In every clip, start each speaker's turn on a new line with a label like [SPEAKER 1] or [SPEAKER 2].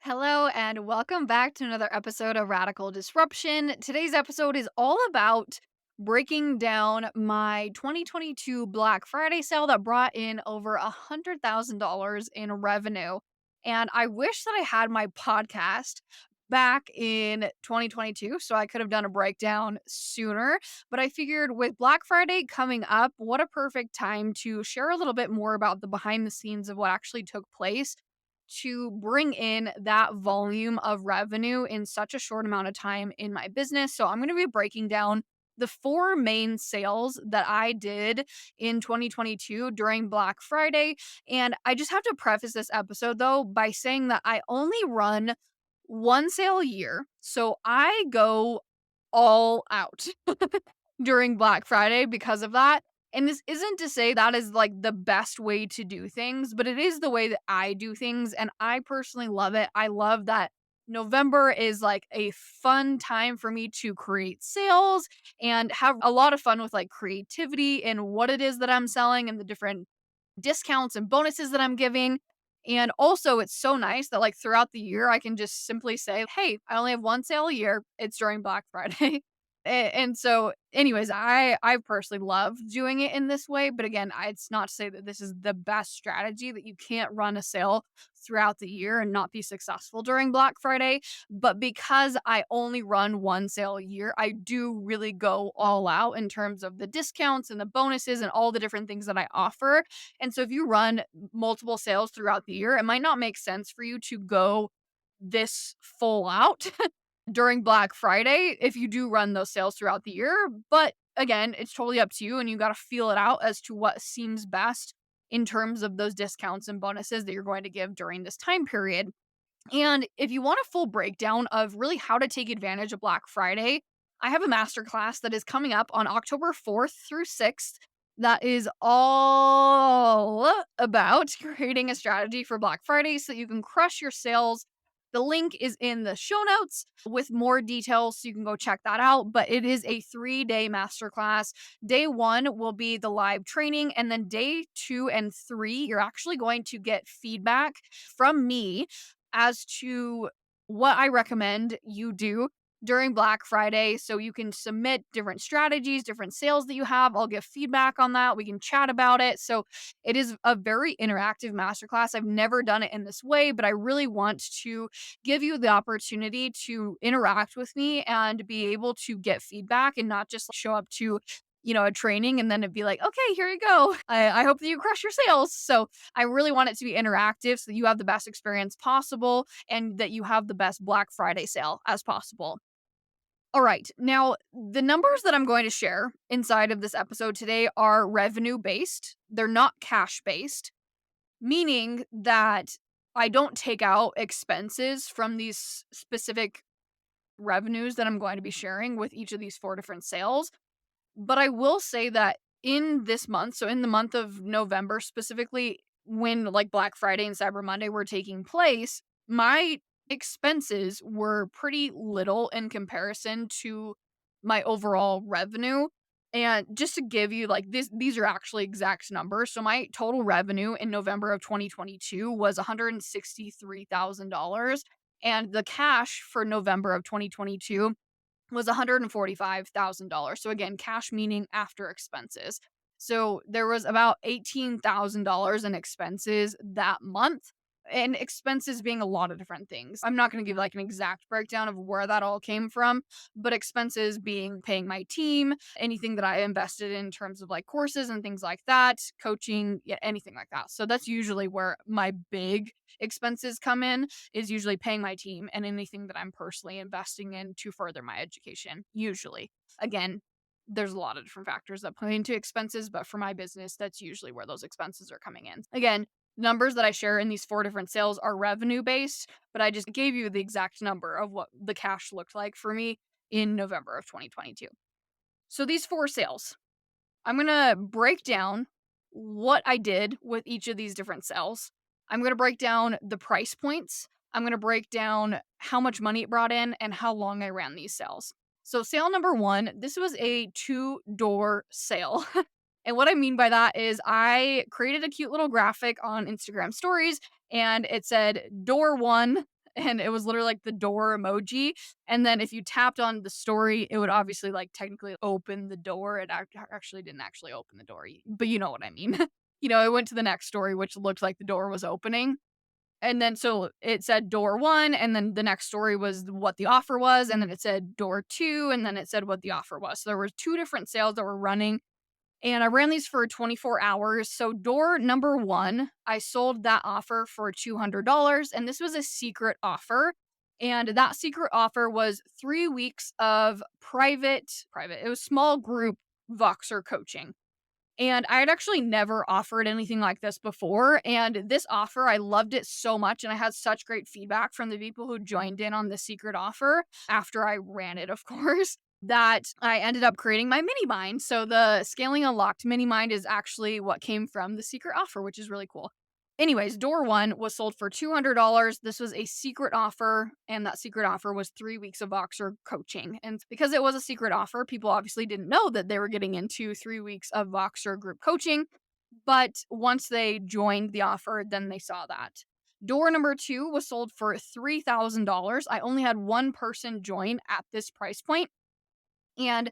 [SPEAKER 1] Hello, and welcome back to another episode of Radical Disruption. Today's episode is all about breaking down my 2022 Black Friday sale that brought in over $100,000 in revenue. And I wish that I had my podcast back in 2022 so I could have done a breakdown sooner. But I figured with Black Friday coming up, what a perfect time to share a little bit more about the behind the scenes of what actually took place to bring in that volume of revenue in such a short amount of time in my business. So I'm going to be breaking down the four main sales that I did in 2022 during Black Friday. And I just have to preface this episode though by saying that I only run one sale a year. So I go all out during Black Friday because of that. And this isn't to say that is like the best way to do things, but it is the way that I do things. And I personally love it. I love that November is like a fun time for me to create sales and have a lot of fun with like creativity and what it is that I'm selling and the different discounts and bonuses that I'm giving. And also, it's so nice that like throughout the year, I can just simply say, hey, I only have one sale a year. It's during Black Friday. And so, anyways, I personally love doing it in this way. But again, it's not to say that this is the best strategy, that you can't run a sale throughout the year and not be successful during Black Friday. But because I only run one sale a year, I do really go all out in terms of the discounts and the bonuses and all the different things that I offer. And so if you run multiple sales throughout the year, it might not make sense for you to go this full out during Black Friday if you do run those sales throughout the year. But again, it's totally up to you and you got to feel it out as to what seems best in terms of those discounts and bonuses that you're going to give during this time period. And if you want a full breakdown of really how to take advantage of Black Friday, I have a masterclass that is coming up on October 4th through 6th that is all about creating a strategy for Black Friday so that you can crush your sales. The link is in the show notes with more details, so you can go check that out. But it is a 3-day masterclass. Day one will be the live training, and then day two and three, you're actually going to get feedback from me as to what I recommend you do during Black Friday. So you can submit different strategies, different sales that you have. I'll give feedback on that. We can chat about it. So it is a very interactive masterclass. I've never done it in this way, but I really want to give you the opportunity to interact with me and be able to get feedback and not just show up to a training and then it'd be like, okay, here you go. I hope that you crush your sales. So I really want it to be interactive so that you have the best experience possible and that you have the best Black Friday sale as possible. All right. Now, the numbers that I'm going to share inside of this episode today are revenue based. They're not cash based, meaning that I don't take out expenses from these specific revenues that I'm going to be sharing with each of these four different sales. But I will say that in this month, so in the month of November specifically, when like Black Friday and Cyber Monday were taking place, my expenses were pretty little in comparison to my overall revenue. And just to give you like these are actually exact numbers. So my total revenue in November of 2022 was $163,000. And the cash for November of 2022 was $145,000. So again, cash meaning after expenses. So there was about $18,000 in expenses that month, and expenses being a lot of different things. I'm not going to give like an exact breakdown of where that all came from, but expenses being paying my team, anything that I invested in terms of like courses and things like that, coaching, yeah, anything like that. So that's usually where my big expenses come in, is usually paying my team and anything that I'm personally investing in to further my education, usually. Again, there's a lot of different factors that play into expenses, but for my business, that's usually where those expenses are coming in. Again, numbers that I share in these four different sales are revenue based, but I just gave you the exact number of what the cash looked like for me in November of 2022. So these four sales, I'm going to break down what I did with each of these different sales. I'm going to break down the price points. I'm going to break down how much money it brought in and how long I ran these sales. So, sale number one, this was a two-door sale. And what I mean by that is I created a cute little graphic on Instagram stories and it said door one and it was literally like the door emoji. And then if you tapped on the story, it would obviously like technically open the door. It actually didn't actually open the door, but you know what I mean. It went to the next story, which looked like the door was opening. And then so it said door one, and then the next story was what the offer was, and then it said door two, and then it said what the offer was. So there were two different sales that were running, and I ran these for 24 hours. So door number one, I sold that offer for $200, and this was a secret offer. And that secret offer was 3 weeks of private, it was small group Voxer coaching. And I had actually never offered anything like this before. And this offer, I loved it so much. And I had such great feedback from the people who joined in on the secret offer after I ran it, of course, that I ended up creating my mini mind. So the Scaling Unlocked mini mind is actually what came from the secret offer, which is really cool. Anyways, door one was sold for $200. This was a secret offer, and that secret offer was 3 weeks of Voxer coaching. And because it was a secret offer, people obviously didn't know that they were getting into 3 weeks of Voxer group coaching. But once they joined the offer, then they saw that. Door number two was sold for $3,000. I only had one person join at this price point. And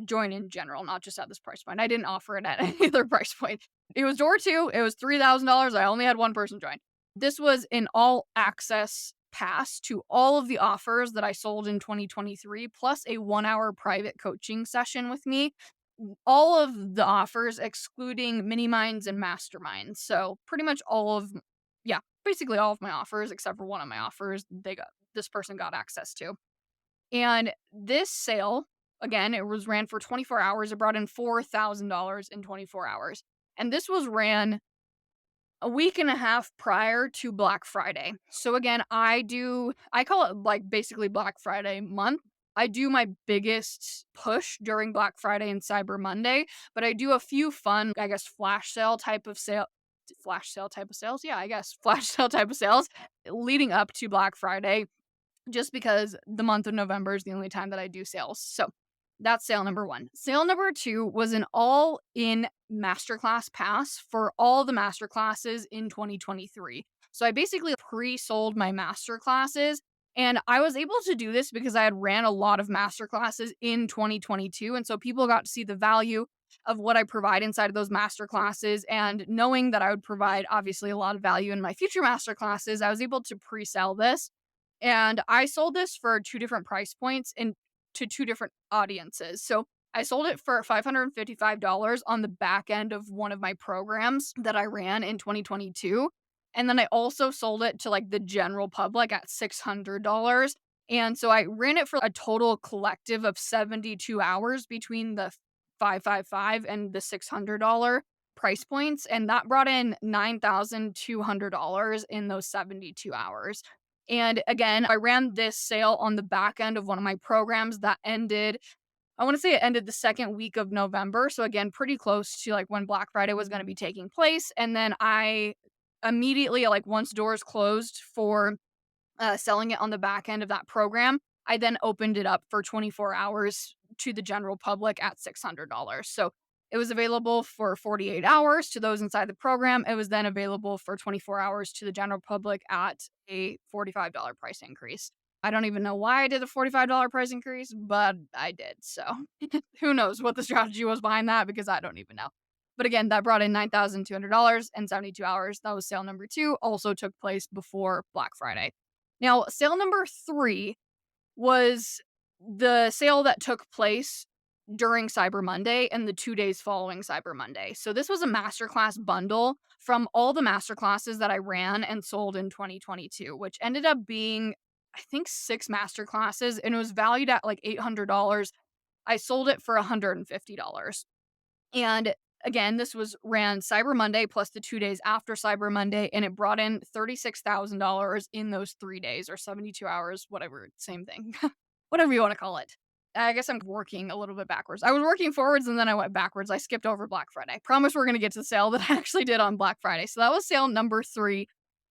[SPEAKER 1] join in general, not just at this price point. I didn't offer it at any other price point. It was door two. It was $3,000. I only had one person join. This was an all access pass to all of the offers that I sold in 2023, plus a 1 hour private coaching session with me. All of the offers, excluding mini minds and masterminds. So pretty much basically all of my offers, except for one of my offers, this person got access to. And this sale, again, it was ran for 24 hours. It brought in $4,000 in 24 hours. And this was ran a week and a half prior to Black Friday. So again, I call it like basically Black Friday month. I do my biggest push during Black Friday and Cyber Monday, but I do a few fun, I guess, flash sale type of sales. Yeah, I guess flash sale type of sales leading up to Black Friday, just because the month of November is the only time that I do sales. So that's sale number one. Sale number two was an all in masterclass pass for all the masterclasses in 2023. So I basically pre sold my masterclasses. And I was able to do this because I had ran a lot of masterclasses in 2022. And so people got to see the value of what I provide inside of those masterclasses. And knowing that I would provide obviously a lot of value in my future masterclasses, I was able to pre sell this. And I sold this for two different price points and to two different audiences. So I sold it for $555 on the back end of one of my programs that I ran in 2022. And then I also sold it to like the general public at $600. And so I ran it for a total collective of 72 hours between the 555 and the $600 price points. And that brought in $9,200 in those 72 hours. And again, I ran this sale on the back end of one of my programs that ended, I want to say it ended the second week of November. So again, pretty close to like when Black Friday was going to be taking place. And then I immediately, like once doors closed for selling it on the back end of that program, I then opened it up for 24 hours to the general public at $600. So it was available for 48 hours to those inside the program. It was then available for 24 hours to the general public at a $45 price increase. I don't even know why I did the $45 price increase, but I did. So who knows what the strategy was behind that, because I don't even know. But again, that brought in $9,200 and 72 hours. That was sale number two, also took place before Black Friday. Now, sale number three was the sale that took place during Cyber Monday and the 2 days following Cyber Monday. So this was a masterclass bundle from all the masterclasses that I ran and sold in 2022, which ended up being, I think, 6 masterclasses, and it was valued at like $800. I sold it for $150. And again, this was ran Cyber Monday plus the 2 days after Cyber Monday, and it brought in $36,000 in those 3 days or 72 hours, whatever, same thing, whatever you want to call it. I guess I'm working a little bit backwards. I was working forwards and then I went backwards. I skipped over Black Friday. I promise we're going to get to the sale that I actually did on Black Friday. So that was sale number three.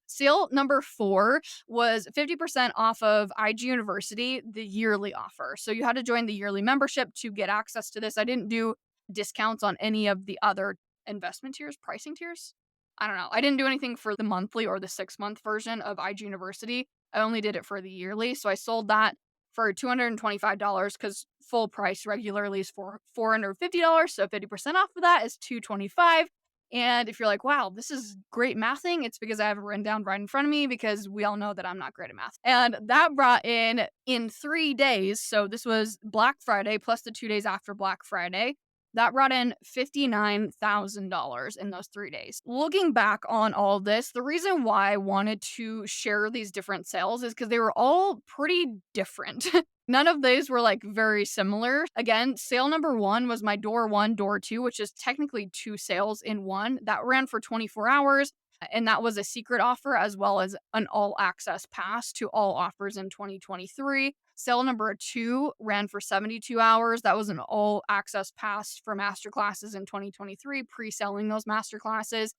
[SPEAKER 1] Sale number four was 50% off of IG University, the yearly offer. So you had to join the yearly membership to get access to this. I didn't do discounts on any of the other investment tiers, pricing tiers. I don't know. I didn't do anything for the monthly or the 6-month version of IG University. I only did it for the yearly. So I sold that for $225 because full price regularly is for $450. So 50% off of that is $225. And if you're like, wow, this is great mathing, it's because I have it written down right in front of me because we all know that I'm not great at math. And that brought in 3 days. So this was Black Friday plus the 2 days after Black Friday. That brought in $59,000 in those 3 days. Looking back on all of this, the reason why I wanted to share these different sales is because they were all pretty different. None of these were like very similar. Again, sale number one was my door one, door two, which is technically two sales in one. That ran for 24 hours. And that was a secret offer as well as an all access pass to all offers in 2023. Sale number two ran for 72 hours. That was an all access pass for masterclasses in 2023, pre selling those masterclasses.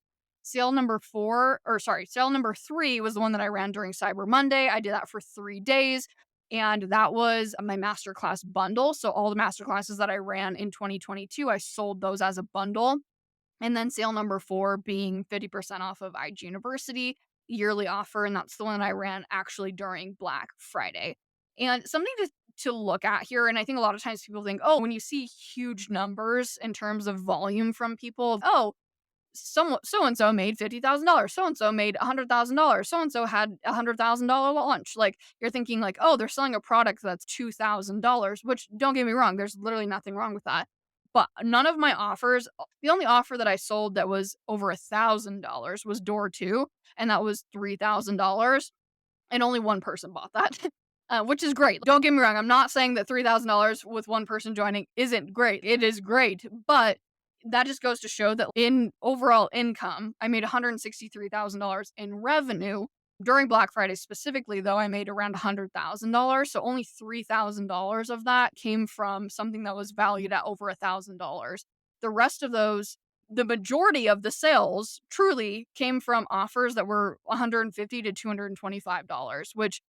[SPEAKER 1] Sale number three was the one that I ran during Cyber Monday. I did that for 3 days. And that was my masterclass bundle. So all the masterclasses that I ran in 2022, I sold those as a bundle. And then sale number four being 50% off of IG University yearly offer. And that's the one I ran actually during Black Friday. And something to look at here, and I think a lot of times people think, oh, when you see huge numbers in terms of volume from people, oh, so and so made $50,000, so and so made $100,000, so and so had $100,000 launch. Like you're thinking, like, oh, they're selling a product that's $2,000, which don't get me wrong, there's literally nothing wrong with that. But none of my offers, the only offer that I sold that was over $1,000 was door two, and that was $3,000, and only one person bought that. Which is great. Don't get me wrong. I'm not saying that $3,000 with one person joining isn't great. It is great, but that just goes to show that in overall income, I made $163,000 in revenue. During Black Friday specifically, though, I made around $100,000. So only $3,000 of that came from something that was valued at over $1,000. The rest of those, the majority of the sales truly came from offers that were $150 to $225, which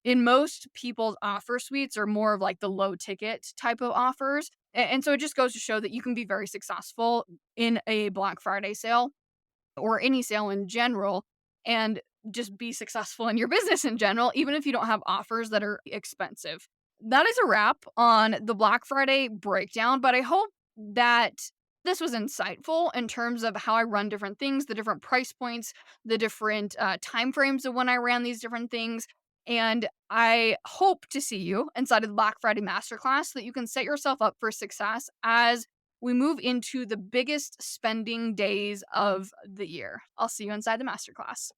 [SPEAKER 1] in most people's offer suites are more of like the low ticket type of offers. And so it just goes to show that you can be very successful in a Black Friday sale or any sale in general and just be successful in your business in general, even if you don't have offers that are expensive. That is a wrap on the Black Friday breakdown, but I hope that this was insightful in terms of how I run different things, the different price points, the different time frames of when I ran these different things. And I hope to see you inside of the Black Friday Masterclass so that you can set yourself up for success as we move into the biggest spending days of the year. I'll see you inside the Masterclass.